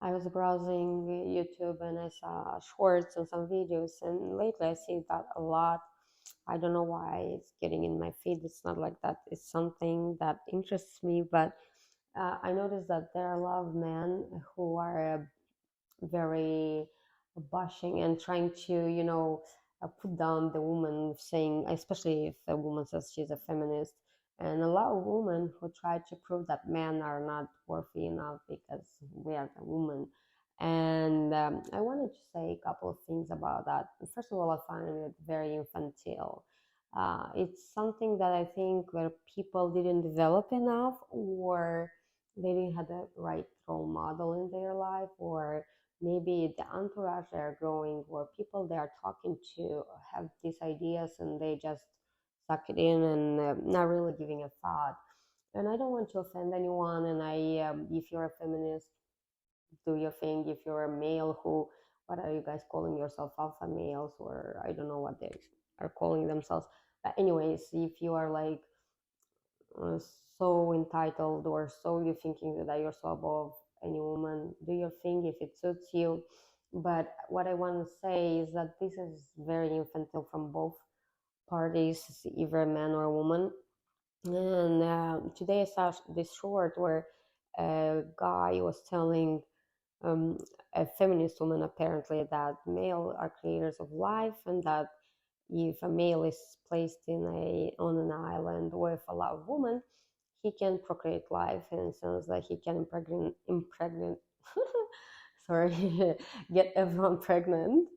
I was browsing YouTube and I saw shorts and some videos, and lately I see that a lot. I don't know why it's getting in my feed. It's not like that. It's something that interests me, but I noticed that there are a lot of men who are very bashing and trying to, put down the woman, saying, especially if a woman says she's a feminist, and a lot of women who try to prove that men are not worthy enough because we are the woman. And I wanted to say a couple of things about that. First of all, I find it very infantile. It's something that I think where people didn't develop enough, or they didn't have the right role model in their life, or maybe the entourage they are growing, or people they are talking to have these ideas and they just suck it in and not really giving a thought. And I don't want to offend anyone. And if you're a feminist, do your thing. If you're a male who, what are you guys calling yourself, alpha males, or I don't know what they are calling themselves. But anyways, if you are like uh, so entitled, or so you're thinking that you're so above any woman, do your thing if it suits you. But what I want to say is that this is very infantile from both parties, either a man or a woman. And today I saw this short where a guy was telling a feminist woman apparently that male are creators of life, and that if a male is placed in a on an island with a lot of women, he can procreate life, and it sounds like he can impregnate sorry, get everyone pregnant.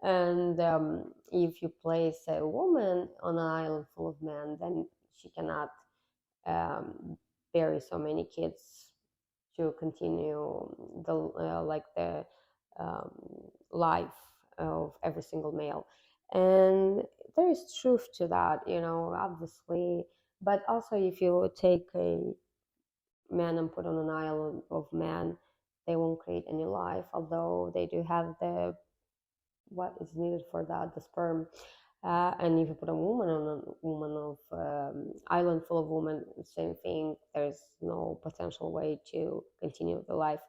And if you place a woman on an island full of men, then she cannot um, bury so many kids to continue the like the um, life of every single male. And there is truth to that, obviously. But also, if you take a man and put on an island of man, they won't create any life, although they do have the what is needed for that, the sperm. And if you put a woman on a woman of island full of women, same thing. There's no potential way to continue the life.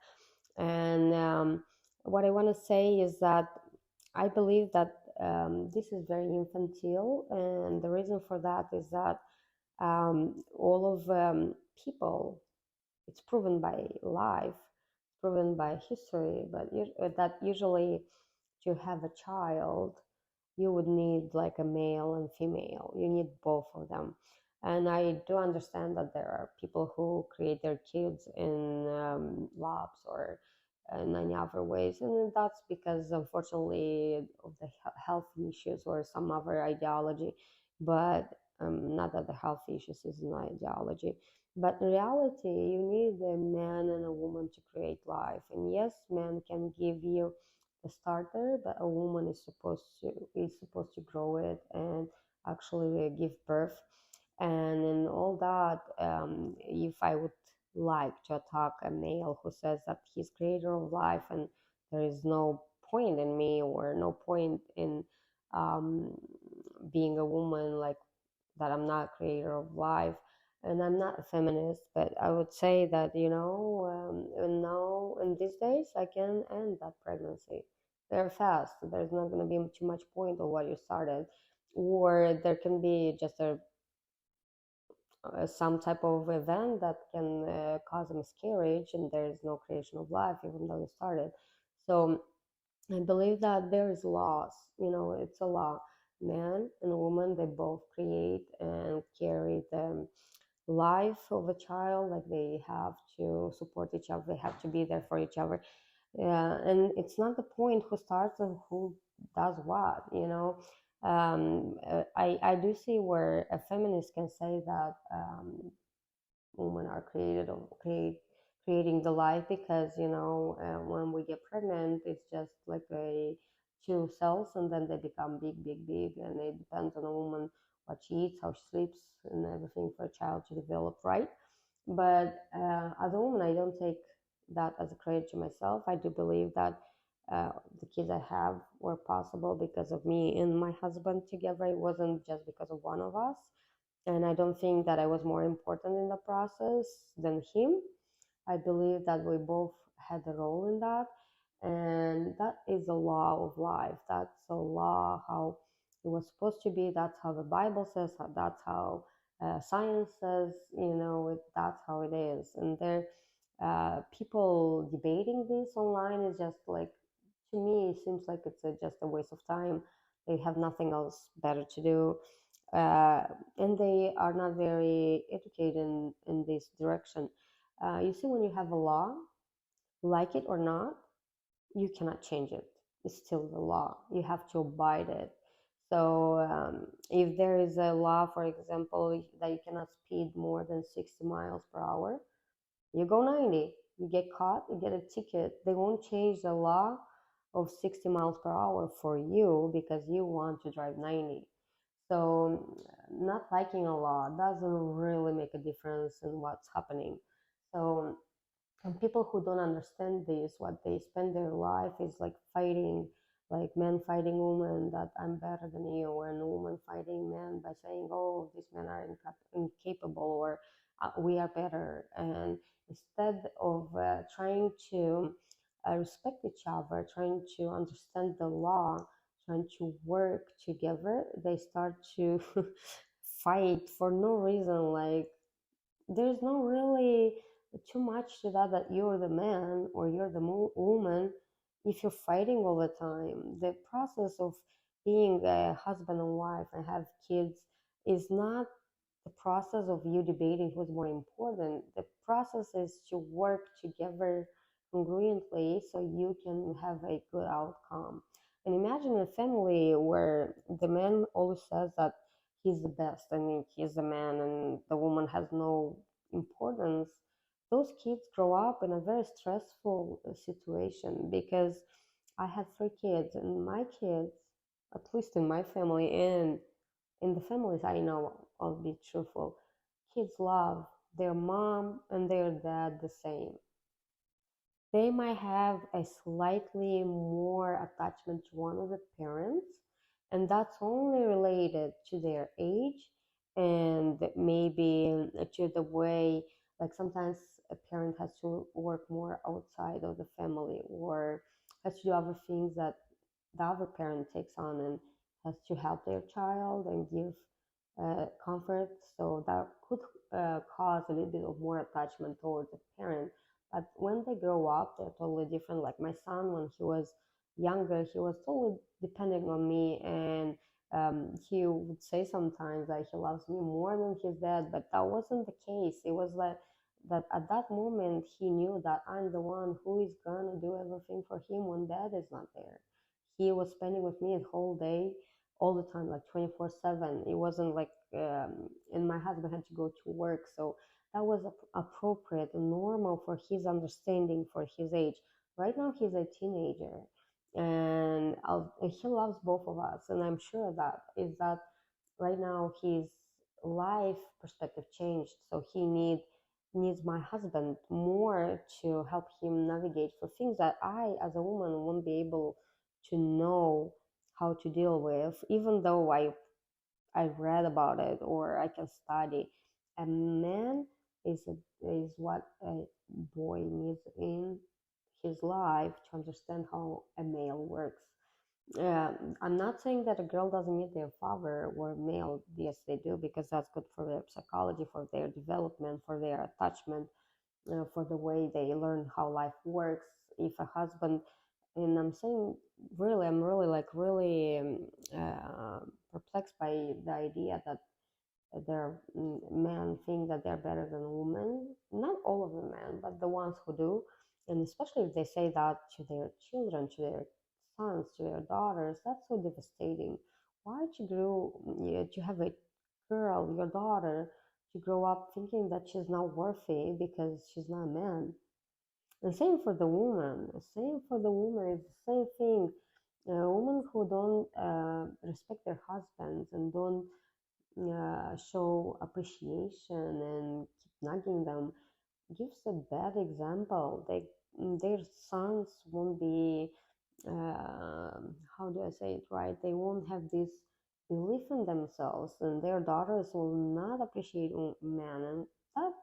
And what I want to say is that I believe that this is very infantile, and the reason for that is that all of people, it's proven by life, proven by history, but that usually to have a child, you would need like a male and female. You need both of them. And I do understand that there are people who create their kids in labs or in any other ways. And that's because, unfortunately, of the health issues or some other ideology. But not that the health issues is an ideology. But in reality, you need a man and a woman to create life. And yes, man can give you a starter, but a woman is supposed to grow it and actually give birth. And in all that, if I would like to attack a male who says that he's creator of life and there is no point in me, or no point in um, being a woman, like that I'm not creator of life, and I'm not a feminist, but I would say that, and now in these days I can end that pregnancy very fast. There's not going to be too much point of what you started, or there can be just some type of event that can cause a miscarriage, and there is no creation of life even though you started. So I believe that there is laws. It's a law. Man and woman, they both create and carry the life of a child. Like, they have to support each other. They have to be there for each other. And it's not the point who starts and who does what. I do see where a feminist can say that women are creating the life, because when we get pregnant, it's just like a two cells, and then they become big, big, big, and it depends on a woman what she eats, how she sleeps, and everything for a child to develop right. But as a woman, I don't take that as a credit to myself. I do believe that the kids I have were possible because of me and my husband together. It wasn't just because of one of us, and I don't think that I was more important in the process than him. I believe that we both had a role in that, and that is a law of life. That's a law how it was supposed to be. That's how the Bible says. That's how science says. That's how it is. And there, people debating this online is just like, to me, it seems like it's just a waste of time. They have nothing else better to do, uh, and they are not very educated in this direction. You see, when you have a law, like it or not, you cannot change it. It's still the law. You have to abide it. So if there is a law, for example, that you cannot speed more than 60 miles per hour, you go 90. You get caught, you get a ticket. They won't change the law of 60 miles per hour for you because you want to drive 90. So not liking a law doesn't really make a difference in what's happening. So and people who don't understand this, what they spend their life is like fighting, like men fighting women that I'm better than you, and women fighting men by saying, oh, these men are incapable, or we are better. And instead of trying to respect each other, trying to understand the law, trying to work together, they start to fight for no reason. Like, there's no really too much to that you're the man or you're the woman if you're fighting all the time. The process of being a husband and wife and have kids is not the process of you debating who's more important. The process is to work together congruently so you can have a good outcome. And imagine a family where the man always says that he's the best. I mean, he's the man and the woman has no importance. Those kids grow up in a very stressful situation because I have three kids, and my kids, at least in my family and in the families I know, I'll be truthful, kids love their mom and their dad the same. They might have a slightly more attachment to one of the parents, and that's only related to their age and maybe to the way, like sometimes a parent has to work more outside of the family or has to do other things that the other parent takes on and has to help their child and give comfort. So that could cause a little bit of more attachment towards the parent. But when they grow up, they're totally different. Like my son, when he was younger, he was totally depending on me, and he would say sometimes that he loves me more than his dad, but that wasn't the case. It was like that at that moment he knew that I'm the one who is gonna do everything for him when dad is not there. He was spending with me the whole day, all the time, like 24/7. It wasn't like, and my husband had to go to work, so that was appropriate and normal for his understanding for his age. Right now, he's a teenager, and he loves both of us, and I'm sure that is that right now his life perspective changed, so he needs my husband more to help him navigate for things that I, as a woman, won't be able to know how to deal with, even though I read about it or I can study. A man is what a boy needs in his life to understand how a male works. I'm not saying that a girl doesn't need their father or male. Yes, they do, because that's good for their psychology, for their development, for their attachment, for the way they learn how life works. If a husband, and I'm saying really, I'm really like really perplexed by the idea that their men think that they're better than women. Not all of the men, but the ones who do, and especially if they say that to their children, to their sons, to their daughters, that's so devastating. Why to grow, to have a girl, your daughter, to grow up thinking that she's not worthy because she's not a man? And same for the woman. Same for the woman. It's the same thing. Women who don't respect their husbands and don't show appreciation and keep nagging them gives a bad example. Their sons won't be, how do I say it right? They won't have this belief in themselves, and their daughters will not appreciate men, and that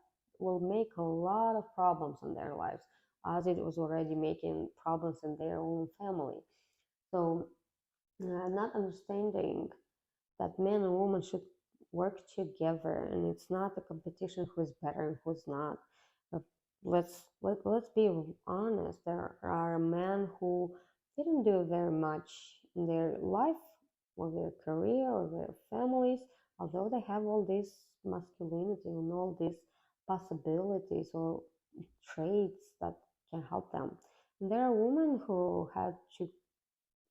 will make a lot of problems in their lives. as it was already making problems in their own family. So, not understanding that men and women should work together, and it's not a competition who's better and who's not. Uh, let's be honest. There are men who didn't do very much in their life or their career or their families, although they have all this masculinity and all these possibilities or traits that can help them. And there are women who had to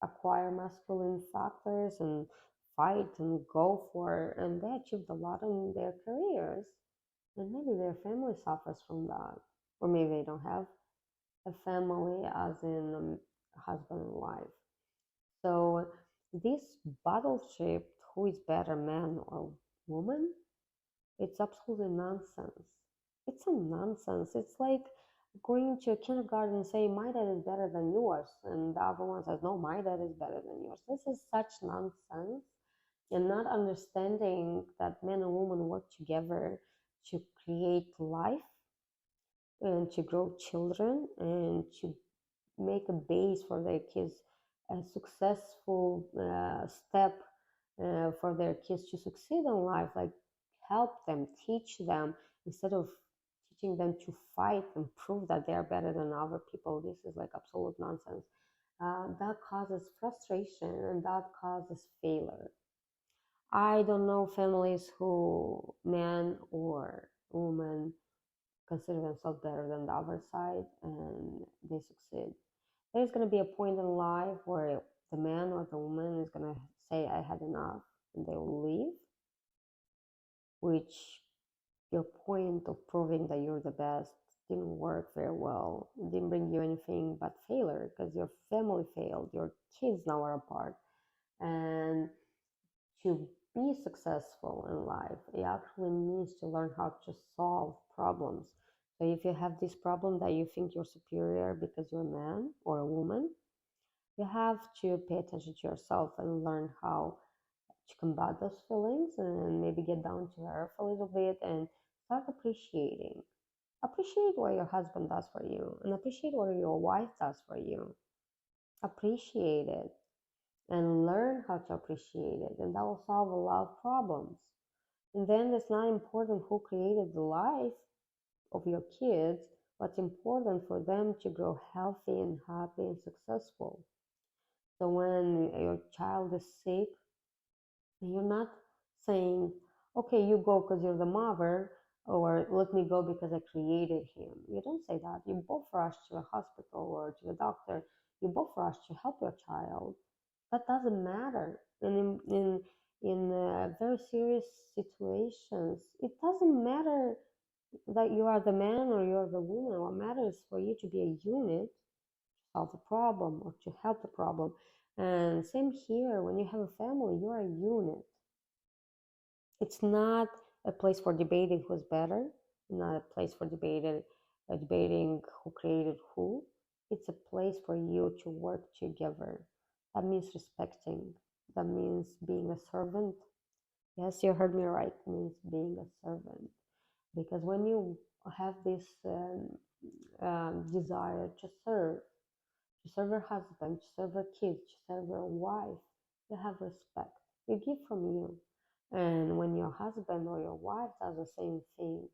acquire masculine factors and fight and go for, and they achieved a lot in their careers. And maybe their family suffers from that, or maybe they don't have a family, as in husband and wife. So this battleship, who is better, man or woman, it's absolutely nonsense. It's a nonsense. It's like going to a kindergarten and say, my dad is better than yours. And the other one says, no, my dad is better than yours. This is such nonsense. And not understanding that men and women work together to create life and to grow children and to make a base for their kids, a successful step for their kids to succeed in life, like help them, teach them, instead of teaching them to fight and prove that they are better than other people. This is like absolute nonsense. That causes frustration and that causes failure. I don't know families who man or woman consider themselves better than the other side and they succeed. There's going to be a point in life where the man or the woman is going to say, I had enough, and they will leave, which your point of proving that you're the best didn't work very well. It didn't bring you anything but failure because your family failed, your kids now are apart. And to be successful in life, it actually means to learn how to solve problems. So if you have this problem that you think you're superior because you're a man or a woman, you have to pay attention to yourself and learn how to combat those feelings and maybe get down to earth a little bit and start appreciating. Appreciate what your husband does for you and appreciate what your wife does for you. Appreciate it and learn how to appreciate it, and that will solve a lot of problems. And then it's not important who created the life of your kids, what's important for them to grow healthy and happy and successful. So when your child is sick, you're not saying, okay, you go because you're the mother, or let me go because I created him. You don't say that. You both rush to a hospital or to a doctor. You both rush to help your child. That doesn't matter. And in very serious situations, it doesn't matter that you are the man or you are the woman. What matters is for you to be a unit, solve the problem or to help the problem. And same here, when you have a family, you are a unit. It's not a place for debating who's better, not a place for debating who created who. It's a place for you to work together. That means respecting. That means being a servant. Yes, you heard me right. It means being a servant. Because when you have this desire to serve your husband, to serve your kids, to serve your wife, you have respect. You give from you. And when your husband or your wife does the same thing,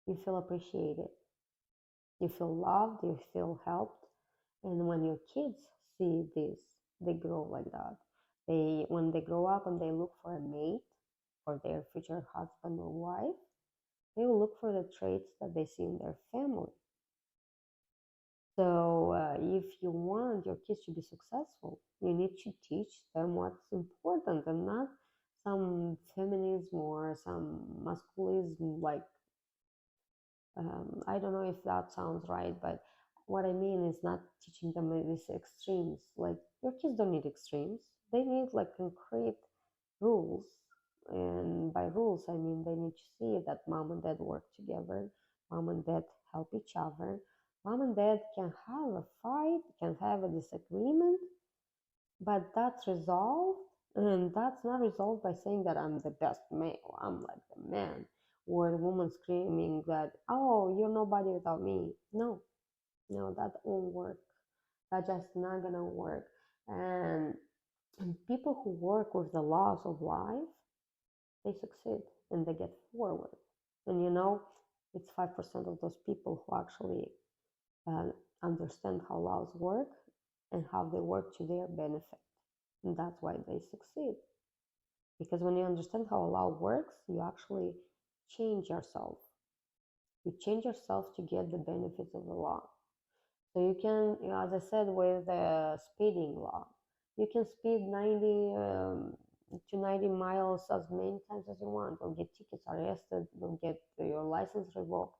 you feel appreciated. You feel loved, you feel helped. And when your kids see this, they grow like that. When they grow up and they look for a mate, for their future husband or wife, they will look for the traits that they see in their family. So, if you want your kids to be successful, you need to teach them what's important and not some feminism or some masculinism. Like, I don't know if that sounds right, but what I mean is not teaching them these extremes. Like, your kids don't need extremes, they need like concrete rules. And by rules, I mean they need to see that mom and dad work together, mom and dad help each other. Mom and dad can have a fight, can have a disagreement, but that's resolved. And that's not resolved by saying that I'm the best male, I'm like the man, or the woman screaming that, oh, you're nobody without me. No, No, that won't work. That just not gonna work. And, and people who work with the laws of life, they succeed and they get forward. And it's 5% of those people who actually uh, understand how laws work and how they work to their benefit. And that's why they succeed. Because when you understand how a law works, you actually change yourself. You change yourself to get the benefits of the law. So you can, as I said, with the speeding law, you can speed 90 to 90 miles as many times as you want, or get tickets arrested, or get your license revoked.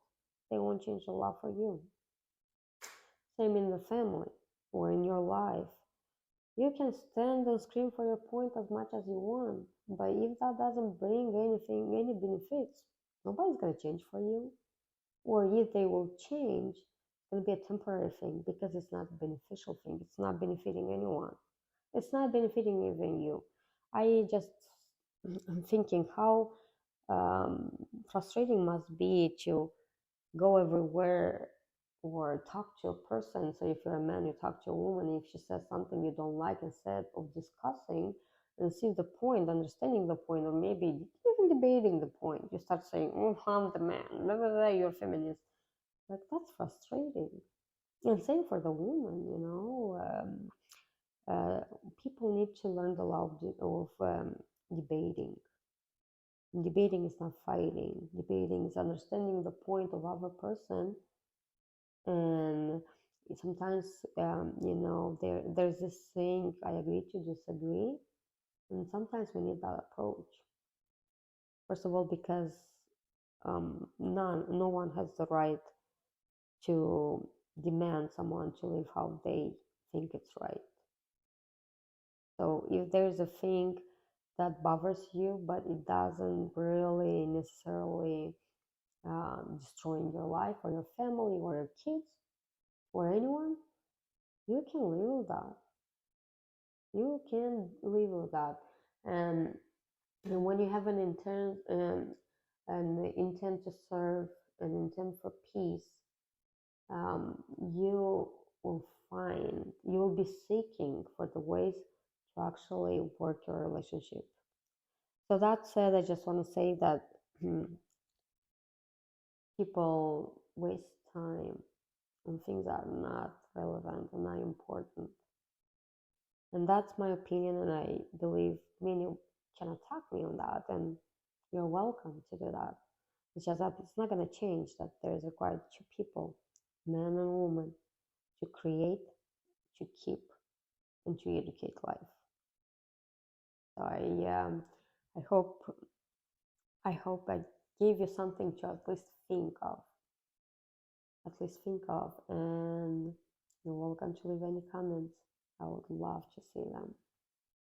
They won't change the law for you. Same in the family or in your life. You can stand and scream for your point as much as you want, but if that doesn't bring anything, any benefits, nobody's gonna change for you. Or if they will change, it's gonna be a temporary thing because it's not a beneficial thing. It's not benefiting anyone. It's not benefiting even you. I'm thinking how um, frustrating must be to go everywhere or talk to a person. So if you're a man, you talk to a woman. If she says something you don't like, instead of discussing and see the point, understanding the point, or maybe even debating the point, you start saying, "Oh, I'm the man. Blah, blah, blah, you're a feminist." Like that's frustrating. And same for the woman. People need to learn the law of debating. Debating is not fighting. Debating is understanding the point of other person. And sometimes, there's this saying, I agree to disagree. And sometimes we need that approach. First of all, because no one has the right to demand someone to live how they think it's right. So if there's a thing that bothers you, but it doesn't really necessarily destroying your life or your family or your kids or anyone, you can live with that. You can live with that. And when you have an intent to serve, an intent for peace, you will you will be seeking for the ways to actually work your relationship. So that said, I just want to say that people waste time on things that are not relevant and not important. And that's my opinion, and I believe many can attack me on that, and you're welcome to do that. It's just that it's not going to change that there's required two people, man and woman, to create, to keep, and to educate life. So I hope I gave you something to at least think of, and you're welcome to leave any comments. I would love to see them.